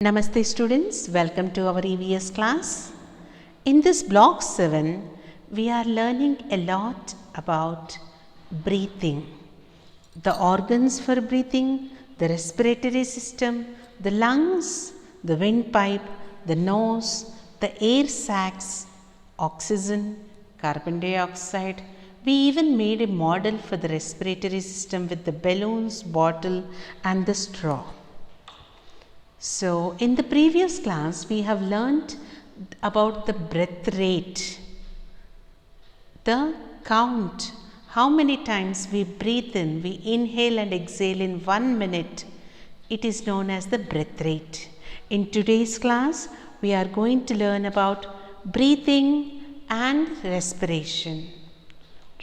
Namaste students, welcome to our EVS class. In this block 7, we are learning a lot about breathing. The organs for breathing, the respiratory system, the lungs, the windpipe, the nose, the air sacs, oxygen, carbon dioxide. We even made a model for the respiratory system with the balloons, bottle and the straw. So, in the previous class, we have learnt about the breath rate, the count, how many times we breathe in, we inhale and exhale in 1 minute. It is known as the breath rate. In today's class, we are going to learn about breathing and respiration.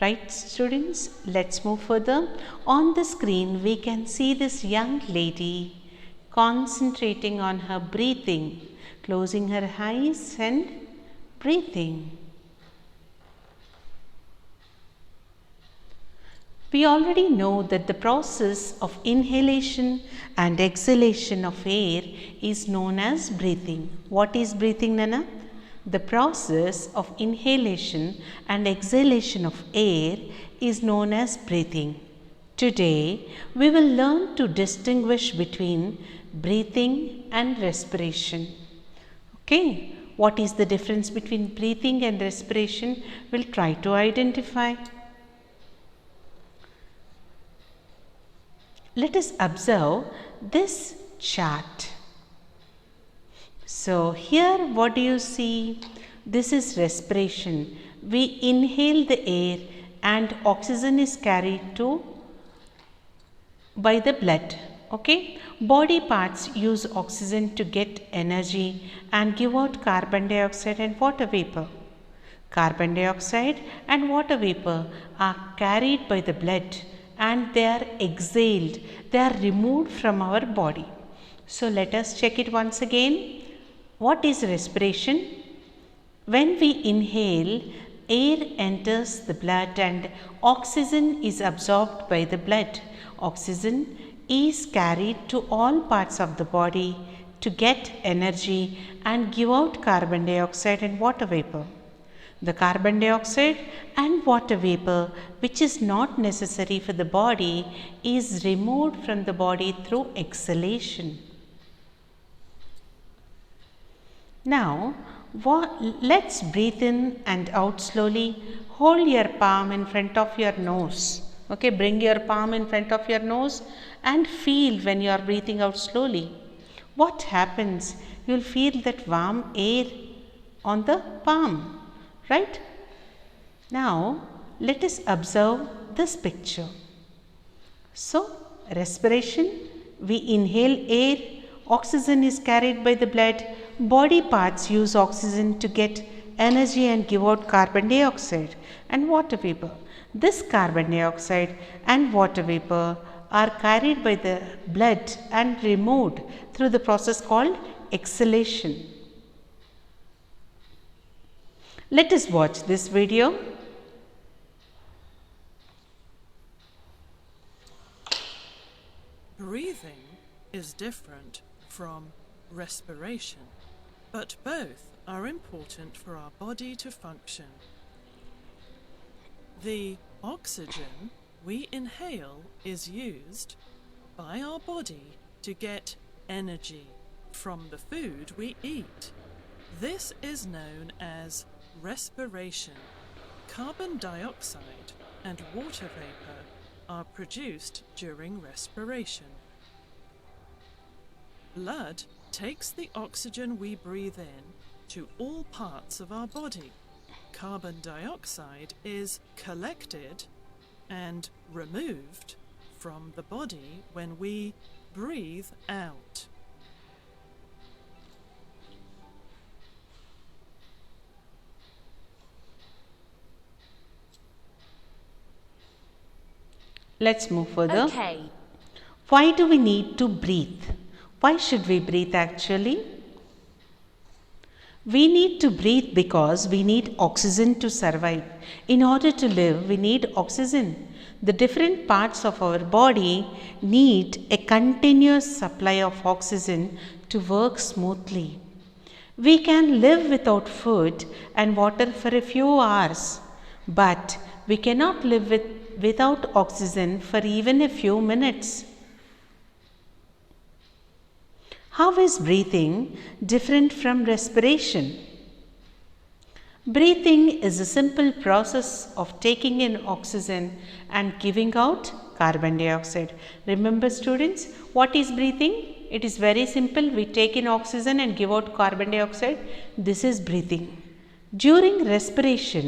Right, students? Let's move further. On the screen, we can see this young lady concentrating on her breathing, closing her eyes and breathing. We already know that the process of inhalation and exhalation of air is known as breathing. What is breathing, Nana? The process of inhalation and exhalation of air is known as breathing. Today, we will learn to distinguish between breathing and respiration. Okay, what is the difference between breathing and respiration? We'll try to identify. Let us observe this chart. So here what do you see? This is respiration. We inhale the air and oxygen is carried by the blood. Okay, body parts use oxygen to get energy and give out carbon dioxide and water vapor. Carbon dioxide and water vapor are carried by the blood and they are exhaled, they are removed from our body. So let us check it once again. What is respiration? When we inhale, air enters the blood and oxygen is absorbed by the blood. Oxygen is carried to all parts of the body to get energy and give out carbon dioxide and water vapor. The carbon dioxide and water vapor, which is not necessary for the body, is removed from the body through exhalation. Now, let's breathe in and out slowly. Hold your palm in front of your nose. Okay, bring your palm in front of your nose and feel when you are breathing out slowly. What happens? You will feel that warm air on the palm, right? Now, let us observe this picture. So, respiration, we inhale air, oxygen is carried by the blood, body parts use oxygen to get energy and give out carbon dioxide and water vapor. This carbon dioxide and water vapor are carried by the blood and removed through the process called exhalation. Let us watch this video. Breathing is different from respiration, but both are important for our body to function. The oxygen we inhale is used by our body to get energy from the food we eat. This is known as respiration. Carbon dioxide and water vapor are produced during respiration. Blood takes the oxygen we breathe in to all parts of our body. Carbon dioxide is collected and removed from the body when we breathe out. Let's move further. Okay. Why do we need to breathe? Why should we breathe actually? We need to breathe because we need oxygen to survive. In order to live, we need oxygen. The different parts of our body need a continuous supply of oxygen to work smoothly. We can live without food and water for a few hours, but we cannot live without oxygen for even a few minutes. How is breathing different from respiration? Breathing is a simple process of taking in oxygen and giving out carbon dioxide. Remember students, what is breathing? It is very simple. We take in oxygen and give out carbon dioxide. This is breathing. During respiration,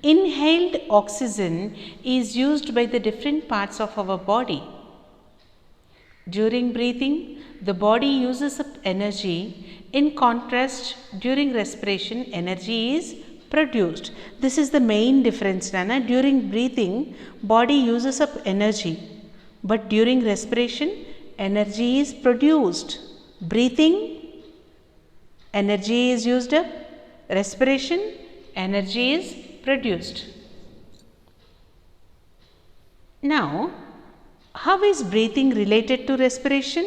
inhaled oxygen is used by the different parts of our body. During breathing, the body uses up energy. In contrast, during respiration, energy is produced. This is the main difference, Nana. During breathing, body uses up energy, but during respiration, energy is produced. Breathing, energy is used up. Respiration, energy is produced. Now, how is breathing related to respiration?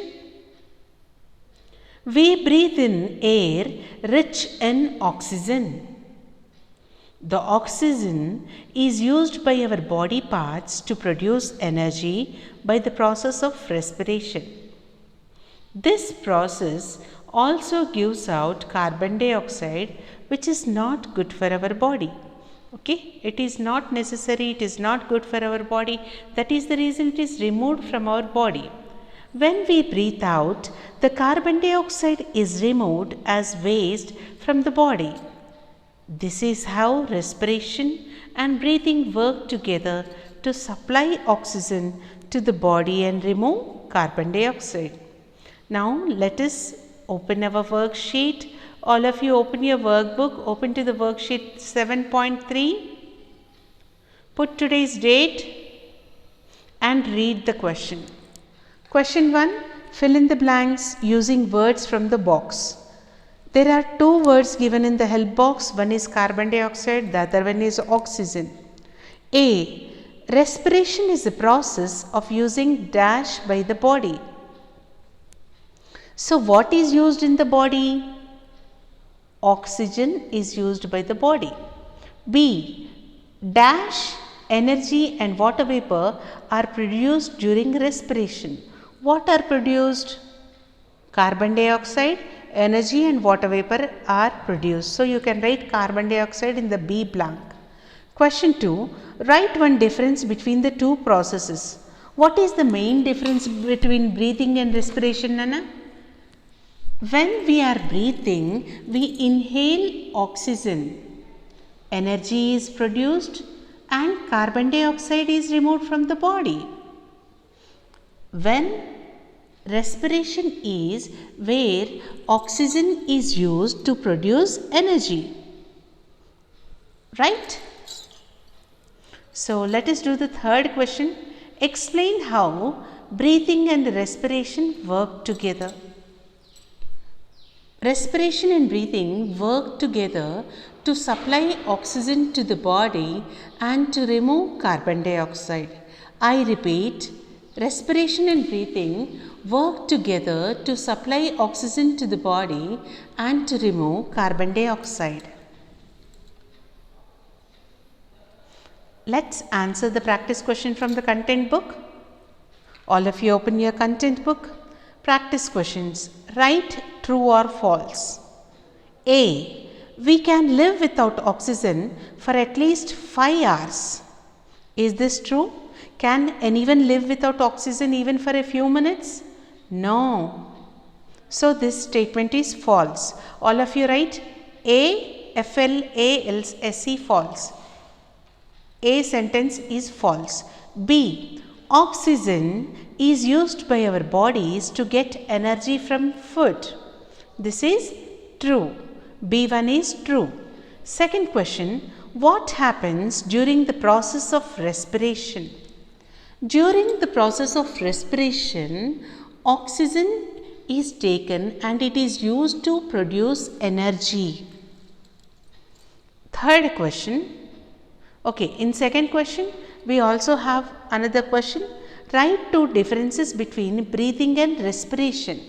We breathe in air rich in oxygen. The oxygen is used by our body parts to produce energy by the process of respiration. This process also gives out carbon dioxide, which is not good for our body. Okay, it is not necessary, it is not good for our body. That is the reason it is removed from our body. When we breathe out, the carbon dioxide is removed as waste from the body. This is how respiration and breathing work together to supply oxygen to the body and remove carbon dioxide. Now let us open our worksheet. All of you open your workbook, open to the worksheet 7.3. Put today's date and read the question. Question 1. Fill in the blanks using words from the box. There are two words given in the help box. One is carbon dioxide, the other one is oxygen. A. Respiration is a process of using dash by the body. So what is used in the body? Oxygen is used by the body. B. Dash, energy and water vapor are produced during respiration. What are produced? Carbon dioxide, energy and water vapor are produced. So you can write carbon dioxide in the B blank. Question 2. Write one difference between the two processes. What is the main difference between breathing and respiration, Nana? When we are breathing, we inhale oxygen. Energy is produced and carbon dioxide is removed from the body. When respiration is where oxygen is used to produce energy. Right? So let us do the third question. Explain how breathing and respiration work together. Respiration and breathing work together to supply oxygen to the body and to remove carbon dioxide. I repeat, respiration and breathing work together to supply oxygen to the body and to remove carbon dioxide. Let's answer the practice question from the content book. All of you open your content book. Practice questions. Write true or false. A. We can live without oxygen for at least 5 hours. Is this true? Can anyone live without oxygen even for a few minutes? No. So this statement is false. All of you write A, FLALSE, false. A sentence is false. B. Oxygen is used by our bodies to get energy from food. This is true. B1 is true. Second question. What happens during the process of respiration? During the process of respiration, oxygen is taken and it is used to produce energy. Third question. Okay, in second question, we also have another question. Write two differences between breathing and respiration.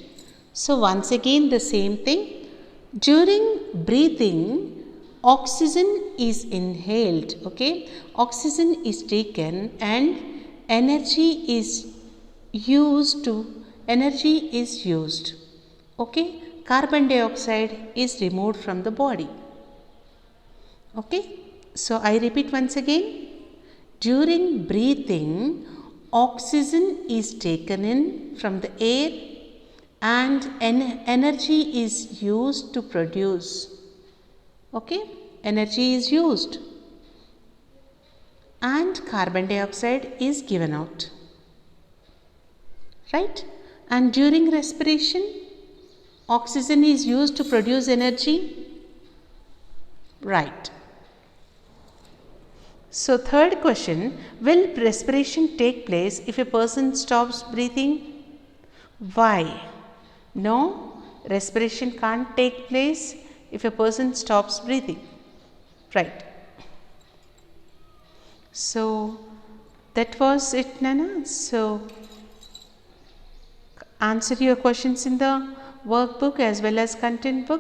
So once again the same thing. During breathing, oxygen is inhaled, okay? Oxygen is taken and energy is used. Okay? Carbon dioxide is removed from the body. Okay? So I repeat once again. During breathing, oxygen is taken in from the air and energy is used to produce. Okay? Energy is used and carbon dioxide is given out. Right? And during respiration, oxygen is used to produce energy. Right. So third question, will respiration take place if a person stops breathing? Why? No, respiration can't take place if a person stops breathing. Right. So that was it, Nana. So answer your questions in the workbook as well as content book.